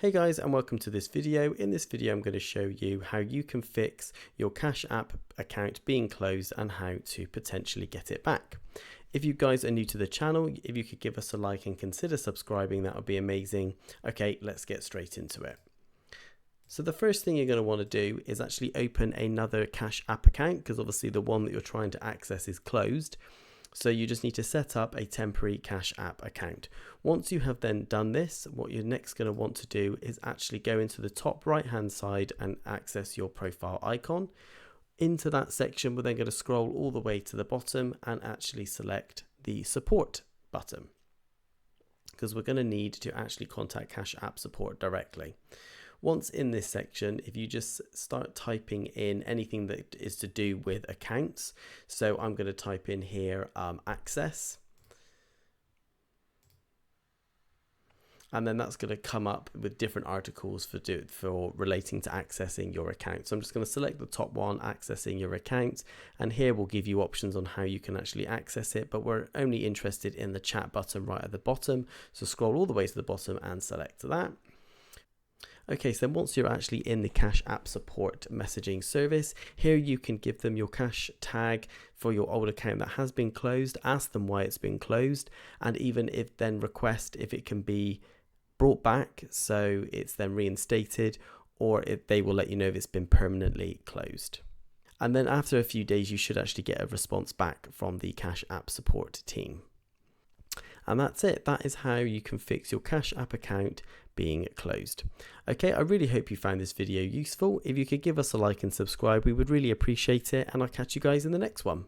Hey guys, and welcome to this video. In this video I'm going to show you how you can fix your Cash App account being closed and how to potentially get it back. If you guys are new to the channel, if you could give us a like and consider subscribing, that would be amazing. Okay, let's get straight into it. So the first thing you're going to want to do is actually open another Cash App account, because obviously the one that you're trying to access is closed. So you just need to set up a temporary Cash App account. Once you have then done this, what you're next going to want to do is actually go into the top right hand side and access your profile icon. Into that section, we're then going to scroll all the way to the bottom and actually select the support button, because we're going to need to actually contact Cash App support directly. Once in this section, if you just start typing in anything that is to do with accounts, so I'm going to type in here access, and then that's going to come up with different articles for relating to accessing your account. So I'm just going to select the top one, accessing your account, and here we'll give you options on how you can actually access it, but we're only interested in the chat button right at the bottom, so scroll all the way to the bottom and select that. Okay, so once you're actually in the Cash App support messaging service, here you can give them your cash tag for your old account that has been closed, ask them why it's been closed, and even if then request if it can be brought back so it's then reinstated, or if they will let you know if it's been permanently closed. And then after a few days, you should actually get a response back from the Cash App support team. And that's it. That is how you can fix your Cash App account being closed. Okay, I really hope you found this video useful. If you could give us a like and subscribe, we would really appreciate it, and I'll catch you guys in the next one.